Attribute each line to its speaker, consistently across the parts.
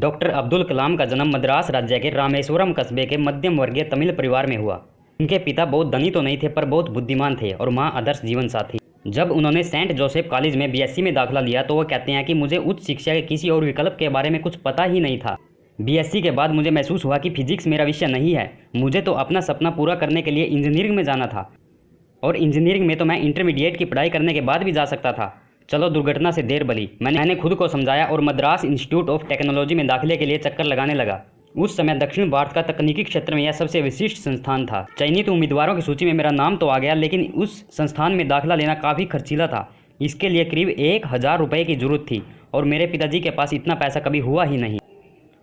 Speaker 1: Doctor Abdul Kalam का जन्म मद्रास राज्य के रामेश्वरम कस्बे के मध्यम वर्गीय तमिल परिवार में हुआ। उनके पिता बहुत धनी तो नहीं थे पर बहुत बुद्धिमान थे और मां आदर्श जीवन साथी। जब उन्होंने सेंट जोसेफ कॉलेज में बीएससी में दाखिला लिया तो वो कहते हैं कि मुझे उच्च शिक्षा के किसी और विकल्प के बारे में कुछ पता ही नहीं था। बीएससी के बाद मुझे महसूस हुआ कि फिजिक्स मेरा विषय नहीं है। मुझे तो अपना सपना पूरा करने के लिए इंजीनियरिंग में जाना था और इंजीनियरिंग में तो मैं इंटरमीडिएट की पढ़ाई करने के बाद भी जा सकता था। चलो दुर्घटना से देर भली, मैंने खुद को समझाया और मद्रास इंस्टीट्यूट ऑफ टेक्नोलॉजी में दाखिले के लिए चक्कर लगाने लगा। उस समय दक्षिण भारत का तकनीकी क्षेत्र में यह सबसे विशिष्ट संस्थान था। चयनित उम्मीदवारों की सूची में मेरा नाम तो आ गया, लेकिन उस संस्थान में दाखिला लेना काफ़ी खर्चीला था। इसके लिए करीब 1000 रुपये की जरूरत थी और मेरे पिताजी के पास इतना पैसा कभी हुआ ही नहीं।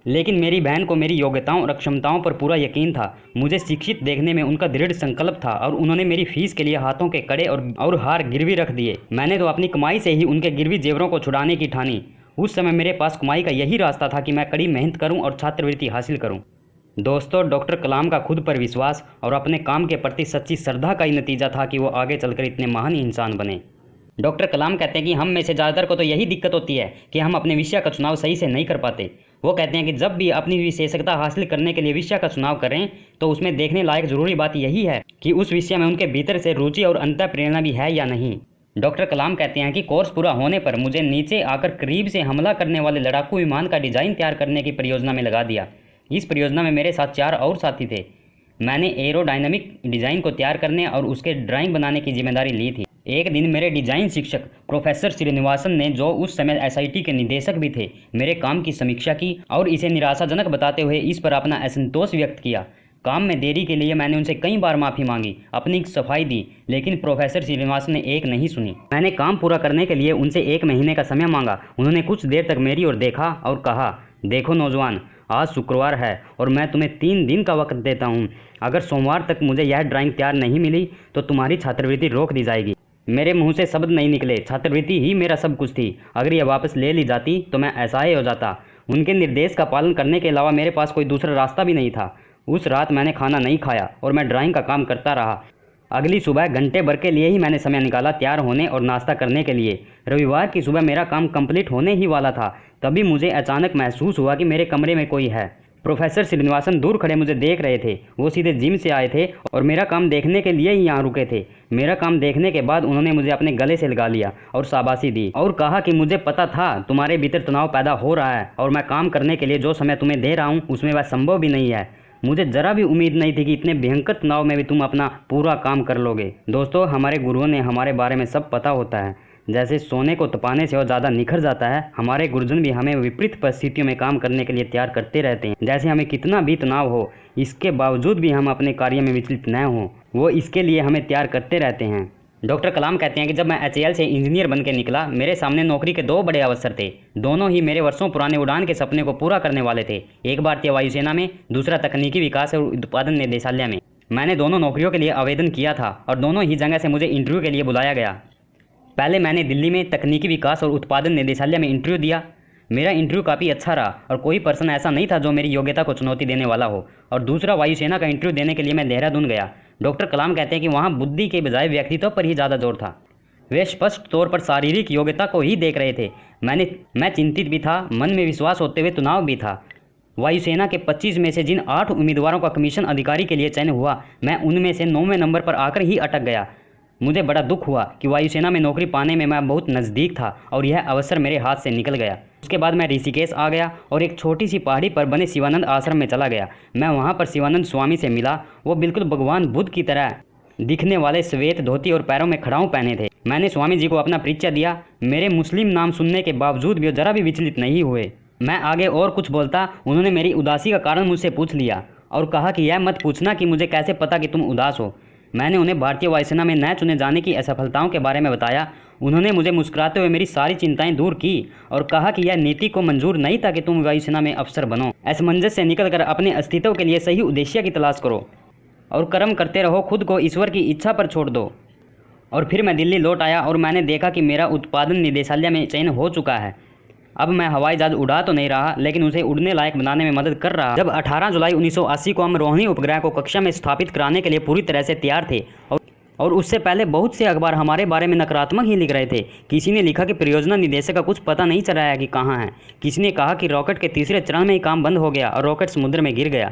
Speaker 1: लेकिन मेरी बहन को मेरी योग्यताओं और क्षमताओं पर पूरा यकीन था। मुझे शिक्षित देखने में उनका दृढ़ संकल्प था और उन्होंने मेरी फीस के लिए हाथों के कड़े और हार गिरवी रख दिए। मैंने तो अपनी कमाई से ही उनके गिरवी जेवरों को छुड़ाने की ठानी। उस समय मेरे पास कमाई का यही रास्ता था कि मैं कड़ी मेहनत करूं और छात्रवृत्ति हासिल करूं। दोस्तों, डॉक्टर कलाम का खुद पर विश्वास और अपने काम के प्रति सच्ची श्रद्धा का ही नतीजा था कि वो आगे चलकर इतने महान इंसान बने। डॉक्टर कलाम कहते हैं कि हम में से ज़्यादातर को तो यही दिक्कत होती है कि हम अपने विषय का चुनाव सही से नहीं कर पाते। वो कहते हैं कि जब भी अपनी विशेषज्ञता हासिल करने के लिए विषय का चुनाव करें तो उसमें देखने लायक जरूरी बात यही है कि उस विषय में उनके भीतर से रुचि और अंतः प्रेरणा भी है या नहीं। डॉक्टर कलाम कहते हैं कि कोर्स पूरा होने पर मुझे नीचे आकर करीब से हमला करने वाले लड़ाकू विमान का डिज़ाइन तैयार करने की परियोजना में लगा दिया। इस परियोजना में मेरे साथ 4 और साथी थे। मैंने एरोडायनामिक डिज़ाइन को तैयार करने और उसके ड्राइंग बनाने की जिम्मेदारी ली थी। एक दिन मेरे डिज़ाइन शिक्षक प्रोफेसर श्रीनिवासन ने, जो उस समय एसआईटी के निदेशक भी थे, मेरे काम की समीक्षा की और इसे निराशाजनक बताते हुए इस पर अपना असंतोष व्यक्त किया। काम में देरी के लिए मैंने उनसे कई बार माफ़ी मांगी, अपनी सफाई दी, लेकिन प्रोफेसर श्रीनिवासन ने एक नहीं सुनी। मैंने काम पूरा करने के लिए उनसे 1 महीने का समय मांगा। उन्होंने कुछ देर तक मेरी ओर देखा और कहा, देखो नौजवान, आज शुक्रवार है और मैं तुम्हें 3 दिन का वक्त देता हूँ। अगर सोमवार तक मुझे यह ड्राइंग तैयार नहीं मिली तो तुम्हारी छात्रवृत्ति रोक दी जाएगी। मेरे मुंह से शब्द नहीं निकले। छात्रवृत्ति ही मेरा सब कुछ थी। अगर यह वापस ले ली जाती तो मैं असहाय हो जाता। उनके निर्देश का पालन करने के अलावा मेरे पास कोई दूसरा रास्ता भी नहीं था। उस रात मैंने खाना नहीं खाया और मैं ड्राइंग का काम करता रहा। अगली सुबह घंटे भर के लिए ही मैंने समय निकाला तैयार होने और नाश्ता करने के लिए। रविवार की सुबह मेरा काम कंप्लीट होने ही वाला था, तभी मुझे अचानक महसूस हुआ कि मेरे कमरे में कोई है। प्रोफेसर श्रीनिवासन दूर खड़े मुझे देख रहे थे। वो सीधे जिम से आए थे और मेरा काम देखने के लिए ही यहाँ रुके थे। मेरा काम देखने के बाद उन्होंने मुझे अपने गले से लगा लिया और शाबाशी दी और कहा कि मुझे पता था तुम्हारे भीतर तनाव पैदा हो रहा है और मैं काम करने के लिए जो समय तुम्हें दे रहा हूँ उसमें वह संभव भी नहीं है। मुझे जरा भी उम्मीद नहीं थी कि इतने भयंकर तनाव में भी तुम अपना पूरा काम कर लोगे। दोस्तों, हमारे गुरुओं ने हमारे बारे में सब पता होता है। जैसे सोने को तपाने से और ज़्यादा निखर जाता है, हमारे गुरुजन भी हमें विपरीत परिस्थितियों में काम करने के लिए तैयार करते रहते हैं। जैसे हमें कितना भी तनाव हो, इसके बावजूद भी हम अपने कार्य में विचलित न हों, वो इसके लिए हमें तैयार करते रहते हैं। डॉक्टर कलाम कहते हैं कि जब मैं HAL से इंजीनियर बन के निकला, मेरे सामने नौकरी के 2 बड़े अवसर थे। दोनों ही मेरे वर्षों पुराने उड़ान के सपने को पूरा करने वाले थे। एक भारतीय वायुसेना में, दूसरा तकनीकी विकास और उत्पादन निदेशालय में। मैंने दोनों नौकरियों के लिए आवेदन किया था और दोनों ही जगह से मुझे इंटरव्यू के लिए बुलाया गया। पहले मैंने दिल्ली में तकनीकी विकास और उत्पादन निदेशालय में इंटरव्यू दिया। मेरा इंटरव्यू काफ़ी अच्छा रहा और कोई पर्सन ऐसा नहीं था जो मेरी योग्यता को चुनौती देने वाला हो। और दूसरा वायुसेना का इंटरव्यू देने के लिए मैं देहरादून गया। डॉक्टर कलाम कहते हैं कि वहाँ बुद्धि के बजाय व्यक्तित्व पर ही ज़्यादा जोर था। वे स्पष्ट तौर पर शारीरिक योग्यता को ही देख रहे थे। मैं चिंतित भी था, मन में विश्वास होते हुए तनाव भी था। वायुसेना के 25 में से जिन 8 उम्मीदवारों का कमीशन अधिकारी के लिए चयन हुआ, मैं उनमें से 9वें नंबर पर आकर ही अटक गया। मुझे बड़ा दुख हुआ कि वायुसेना में नौकरी पाने में मैं बहुत नज़दीक था और यह अवसर मेरे हाथ से निकल गया। उसके बाद मैं ऋषिकेश आ गया और एक छोटी सी पहाड़ी पर बने शिवानंद आश्रम में चला गया। मैं वहाँ पर शिवानंद स्वामी से मिला। वो बिल्कुल भगवान बुद्ध की तरह दिखने वाले श्वेत धोती और पैरों में खड़ाऊँ पहने थे। मैंने स्वामी जी को अपना परिचय दिया। मेरे मुस्लिम नाम सुनने के बावजूद भी जरा भी विचलित नहीं हुए। मैं आगे और कुछ बोलता, उन्होंने मेरी उदासी का कारण मुझसे पूछ लिया और कहा कि यह मत पूछना कि मुझे कैसे पता कि तुम उदास हो। मैंने उन्हें भारतीय वायुसेना में न चुने जाने की असफलताओं के बारे में बताया। उन्होंने मुझे मुस्कुराते हुए मेरी सारी चिंताएं दूर की और कहा कि यह नीति को मंजूर नहीं था कि तुम वायुसेना में अफसर बनो। असमंजस से निकलकर अपने अस्तित्व के लिए सही उद्देश्य की तलाश करो और कर्म करते रहो। खुद को ईश्वर की इच्छा पर छोड़ दो। और फिर मैं दिल्ली लौट आया और मैंने देखा कि मेरा उत्पादन निदेशालय में चयन हो चुका है। अब मैं हवाई जहाज उड़ा तो नहीं रहा, लेकिन उसे उड़ने लायक बनाने में मदद कर रहा। जब 18 जुलाई 1980 को हम रोहिणी उपग्रह को कक्षा में स्थापित कराने के लिए पूरी तरह से तैयार थे और उससे पहले बहुत से अखबार हमारे बारे में नकारात्मक ही लिख रहे थे। किसी ने लिखा कि परियोजना निदेशक का कुछ पता नहीं चला है कि कहाँ है। किसी ने कहा कि रॉकेट के तीसरे चरण में ही काम बंद हो गया और रॉकेट समुद्र में गिर गया।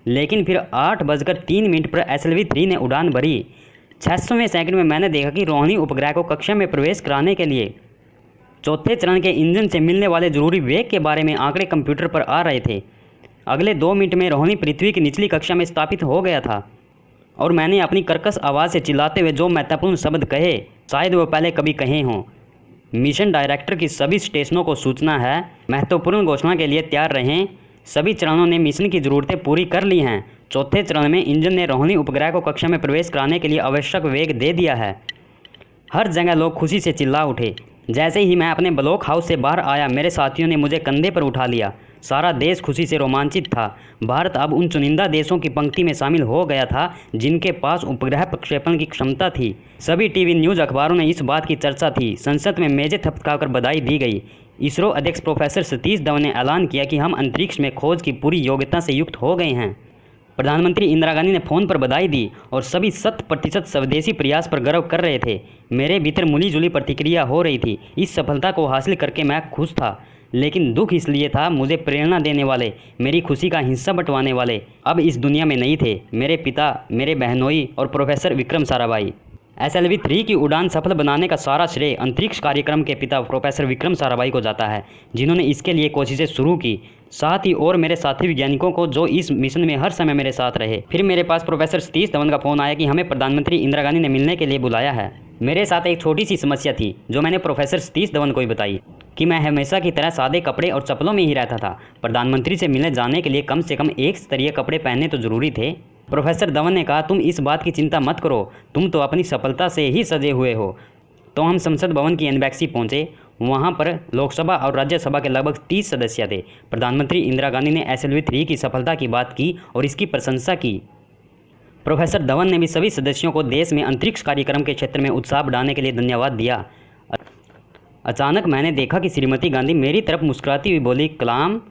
Speaker 1: लेकिन फिर 8:03 पर SLV-3 ने उड़ान भरी। 600वें सेकंड में मैंने देखा कि रोहिणी उपग्रह को कक्षा में प्रवेश कराने के लिए चौथे चरण के इंजन से मिलने वाले जरूरी वेग के बारे में आंकड़े कंप्यूटर पर आ रहे थे। अगले 2 मिनट में रोहिणी पृथ्वी की निचली कक्षा में स्थापित हो गया था और मैंने अपनी कर्कश आवाज़ से चिल्लाते हुए जो महत्वपूर्ण शब्द कहे शायद वो पहले कभी कहे हों। मिशन डायरेक्टर की सभी स्टेशनों को सूचना है, महत्वपूर्ण घोषणा के लिए तैयार रहें। सभी चरणों ने मिशन की ज़रूरतें पूरी कर ली हैं। चौथे चरण में इंजन ने रोहिणी उपग्रह को कक्षा में प्रवेश कराने के लिए आवश्यक वेग दे दिया है। हर जगह लोग खुशी से चिल्ला उठे। जैसे ही मैं अपने ब्लॉक हाउस से बाहर आया, मेरे साथियों ने मुझे कंधे पर उठा लिया। सारा देश खुशी से रोमांचित था। भारत अब उन चुनिंदा देशों की पंक्ति में शामिल हो गया था जिनके पास उपग्रह प्रक्षेपण की क्षमता थी। सभी टीवी न्यूज़ अखबारों में इस बात की चर्चा थी। संसद में मेजें थपथपाकर बधाई दी गई। इसरो अध्यक्ष प्रोफेसर सतीश धवन ने ऐलान किया कि हम अंतरिक्ष में खोज की पूरी योग्यता से युक्त हो गए हैं। प्रधानमंत्री इंदिरा गांधी ने फ़ोन पर बधाई दी और सभी 100% स्वदेशी प्रयास पर गर्व कर रहे थे। मेरे भीतर मिली जुली प्रतिक्रिया हो रही थी। इस सफलता को हासिल करके मैं खुश था, लेकिन दुख इसलिए था मुझे प्रेरणा देने वाले, मेरी खुशी का हिस्सा बंटवाने वाले अब इस दुनिया में नहीं थे। मेरे पिता, मेरे बहनोई और प्रोफेसर विक्रम साराभाई। SLV-3 की उड़ान सफल बनाने का सारा श्रेय अंतरिक्ष कार्यक्रम के पिता प्रोफेसर विक्रम साराभाई को जाता है, जिन्होंने इसके लिए कोशिशें शुरू की। साथ ही और मेरे साथी वैज्ञानिकों को जो इस मिशन में हर समय मेरे साथ रहे। फिर मेरे पास प्रोफेसर सतीश धवन का फ़ोन आया कि हमें प्रधानमंत्री इंदिरा गांधी ने मिलने के लिए बुलाया है। मेरे साथ एक छोटी सी समस्या थी जो मैंने प्रोफेसर सतीश धवन को ही बताई कि मैं हमेशा की तरह सादे कपड़े और चप्पलों में ही रहता था। प्रधानमंत्री से मिलने जाने के लिए कम से कम एक स्तरीय कपड़े पहनने तो जरूरी थे। प्रोफेसर धवन ने कहा, तुम इस बात की चिंता मत करो, तुम तो अपनी सफलता से ही सजे हुए हो। तो हम संसद भवन की एम्बेसी पहुंचे। वहां पर लोकसभा और राज्यसभा के लगभग 30 सदस्य थे। प्रधानमंत्री इंदिरा गांधी ने SLV-3 की सफलता की बात की और इसकी प्रशंसा की। प्रोफेसर धवन ने भी सभी सदस्यों को देश में अंतरिक्ष कार्यक्रम के क्षेत्र में उत्साह बढ़ाने के लिए धन्यवाद दिया। अचानक मैंने देखा कि श्रीमती गांधी मेरी तरफ मुस्कुराती हुई बोली, कलाम,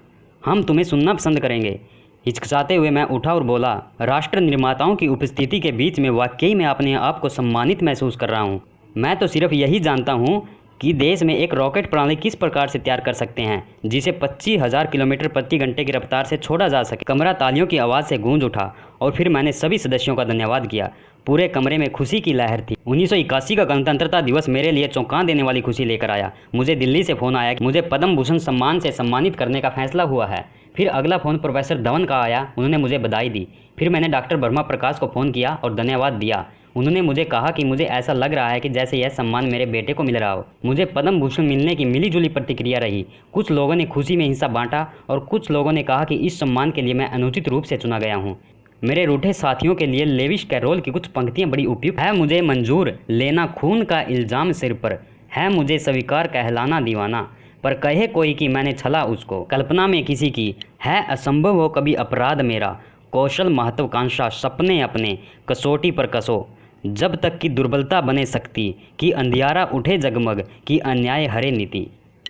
Speaker 1: हम तुम्हें सुनना पसंद करेंगे। हिचकिचाते हुए मैं उठा और बोला, राष्ट्र निर्माताओं की उपस्थिति के बीच में वाकई मैं अपने आप को सम्मानित महसूस कर रहा हूँ। मैं तो सिर्फ यही जानता हूँ कि देश में एक रॉकेट प्रणाली किस प्रकार से तैयार कर सकते हैं जिसे 25,000 किलोमीटर प्रति घंटे की रफ्तार से छोड़ा जा सके। कमरा तालियों की आवाज़ से गूंज उठा और फिर मैंने सभी सदस्यों का धन्यवाद किया। पूरे कमरे में खुशी की लहर थी। 1981 का गणतंत्रता दिवस मेरे लिए चौंका देने वाली खुशी लेकर आया। मुझे दिल्ली से फ़ोन आया कि मुझे पद्म भूषण सम्मान से सम्मानित करने का फैसला हुआ है। फिर अगला फ़ोन प्रोफेसर धवन का आया। उन्होंने मुझे बधाई दी। फिर मैंने डॉक्टर ब्रह्मा प्रकाश को फ़ोन किया और धन्यवाद दिया। उन्होंने मुझे कहा कि मुझे ऐसा लग रहा है कि जैसे यह सम्मान मेरे बेटे को मिल रहा हो। मुझे पद्म भूषण मिलने की मिली जुली प्रतिक्रिया रही। कुछ लोगों ने खुशी में हिस्सा बांटा और कुछ लोगों ने कहा कि इस सम्मान के लिए मैं अनुचित रूप से चुना गया हूँ। मेरे रूठे साथियों के लिए लेविस कैरोल की कुछ पंक्तियाँ बड़ी उपयुक्त है। मुझे मंजूर लेना खून का इल्ज़ाम सिर पर है, मुझे स्वीकार कहलाना दीवाना, पर कहे कोई कि मैंने छला उसको। कल्पना में किसी की है असंभव हो कभी अपराध मेरा, कौशल महत्वाकांक्षा सपने अपने कसौटी पर कसो, जब तक कि दुर्बलता बने सकती कि अंधियारा उठे जगमग की अन्याय हरे नीति।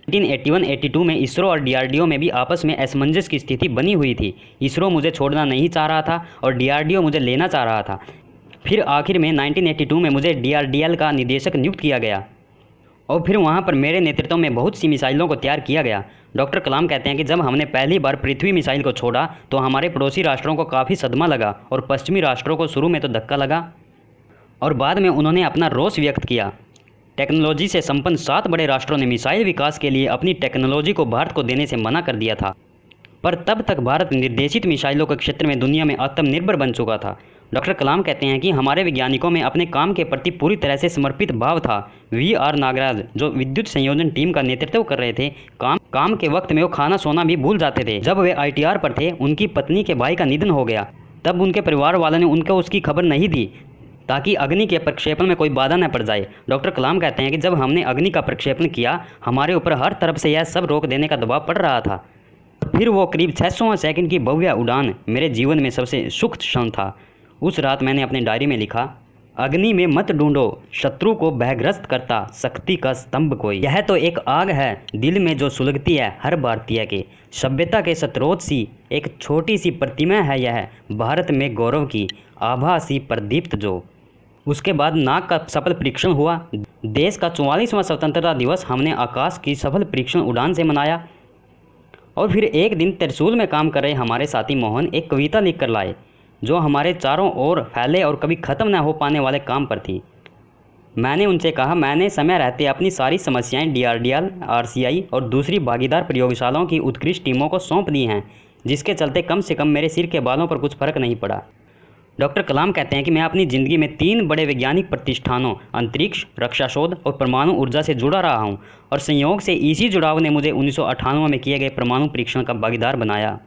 Speaker 1: 1981-82 में इसरो और DRDO में भी आपस में असमंजस की स्थिति बनी हुई थी। इसरो मुझे छोड़ना नहीं चाह रहा था और DRDO मुझे लेना चाह रहा था। फिर आखिर में 1982 में मुझे DRDL का निदेशक नियुक्त किया गया और फिर वहाँ पर मेरे नेतृत्व में बहुत सी मिसाइलों को तैयार किया गया। डॉक्टर कलाम कहते हैं कि जब हमने पहली बार पृथ्वी मिसाइल को छोड़ा तो हमारे पड़ोसी राष्ट्रों को काफ़ी सदमा लगा और पश्चिमी राष्ट्रों को शुरू में तो धक्का लगा और बाद में उन्होंने अपना रोष व्यक्त किया। टेक्नोलॉजी से संपन्न 7 बड़े राष्ट्रों ने मिसाइल विकास के लिए अपनी टेक्नोलॉजी को भारत को देने से मना कर दिया था, पर तब तक भारत निर्देशित मिसाइलों के क्षेत्र में दुनिया में आत्मनिर्भर बन चुका था। डॉक्टर कलाम कहते हैं कि हमारे वैज्ञानिकों में अपने काम के प्रति पूरी तरह से समर्पित भाव था। VR नागराज जो विद्युत संयोजन टीम का नेतृत्व कर रहे थे, काम के वक्त में वो खाना सोना भी भूल जाते थे। जब वे ITR पर थे, उनकी पत्नी के भाई का निधन हो गया। तब उनके परिवार वालों ने उनको उसकी खबर नहीं दी ताकि अग्नि के प्रक्षेपण में कोई बाधा न पड़ जाए। डॉक्टर कलाम कहते हैं कि जब हमने अग्नि का प्रक्षेपण किया, हमारे ऊपर हर तरफ से यह सब रोक देने का दबाव पड़ रहा था। फिर वो करीब 600 सेकंड की भव्य उड़ान मेरे जीवन में सबसे सुखद क्षण था। उस रात मैंने अपनी डायरी में लिखा, अग्नि में मत ढूंढो शत्रु को भयग्रस्त करता शक्ति का स्तंभ कोई। यह तो एक आग है दिल में जो सुलगती है हर भारतीय के, सभ्यता के स्रोत सी एक छोटी सी प्रतिमा है यह, भारत में गौरव की आभा सी प्रदीप्त जो। उसके बाद नाग का सफल परीक्षण हुआ। देश का 44वां स्वतंत्रता दिवस हमने आकाश की सफल परीक्षण उड़ान से मनाया। और फिर एक दिन त्रिशूल में काम कर रहे हमारे साथी मोहन एक कविता लिख कर लाए जो हमारे चारों ओर फैले और कभी ख़त्म न हो पाने वाले काम पर थी। मैंने उनसे कहा, मैंने समय रहते अपनी सारी समस्याएं DRDL, RCI और दूसरी भागीदार प्रयोगशालाओं की उत्कृष्ट टीमों को सौंप दी हैं, जिसके चलते कम से कम मेरे सिर के बालों पर कुछ फर्क नहीं पड़ा। डॉक्टर कलाम कहते हैं कि मैं अपनी ज़िंदगी में 3 बड़े वैज्ञानिक प्रतिष्ठानों अंतरिक्ष, रक्षा शोध और परमाणु ऊर्जा से जुड़ा रहा हूं, और संयोग से इसी जुड़ाव ने मुझे 1998 में किए गए परमाणु परीक्षण का भागीदार बनाया।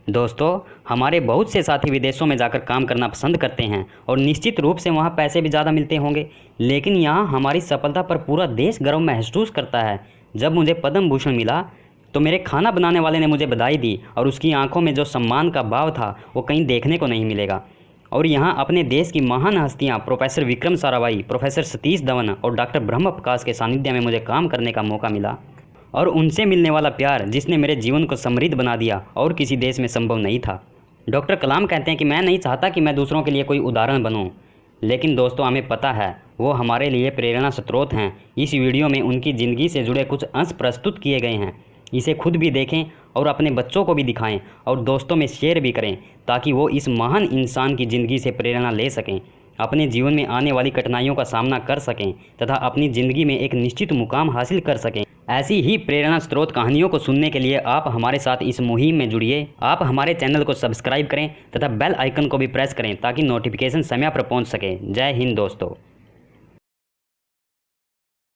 Speaker 1: दोस्तों, हमारे बहुत से साथी विदेशों में जाकर काम करना पसंद करते हैं और निश्चित रूप से वहाँ पैसे भी ज़्यादा मिलते होंगे, लेकिन यहाँ हमारी सफलता पर पूरा देश गर्व महसूस करता है। जब मुझे पद्म भूषण मिला तो मेरे खाना बनाने वाले ने मुझे बधाई दी और उसकी आंखों में जो सम्मान का भाव था वो कहीं देखने को नहीं मिलेगा। और यहाँ अपने देश की महान हस्तियाँ प्रोफेसर विक्रम साराभाई, प्रोफेसर सतीश धवन और डॉक्टर ब्रह्म प्रकाश के सानिध्य में मुझे काम करने का मौका मिला, और उनसे मिलने वाला प्यार जिसने मेरे जीवन को समृद्ध बना दिया और किसी देश में संभव नहीं था। डॉक्टर कलाम कहते हैं कि मैं नहीं चाहता कि मैं दूसरों के लिए कोई उदाहरण बनूं, लेकिन दोस्तों हमें पता है वो हमारे लिए प्रेरणा स्रोत हैं। इस वीडियो में उनकी ज़िंदगी से जुड़े कुछ अंश प्रस्तुत किए गए हैं। इसे खुद भी देखें और अपने बच्चों को भी दिखाएं और दोस्तों में शेयर भी करें, ताकि वो इस महान इंसान की ज़िंदगी से प्रेरणा ले सकें, अपने जीवन में आने वाली कठिनाइयों का सामना कर सकें तथा अपनी ज़िंदगी में एक निश्चित मुकाम हासिल कर सकें। ऐसी ही प्रेरणा स्रोत कहानियों को सुनने के लिए आप हमारे साथ इस मुहिम में जुड़िए। आप हमारे चैनल को सब्सक्राइब करें तथा बेल आइकन को भी प्रेस करें ताकि नोटिफिकेशन समय पर पहुंच सके। जय हिंद दोस्तों।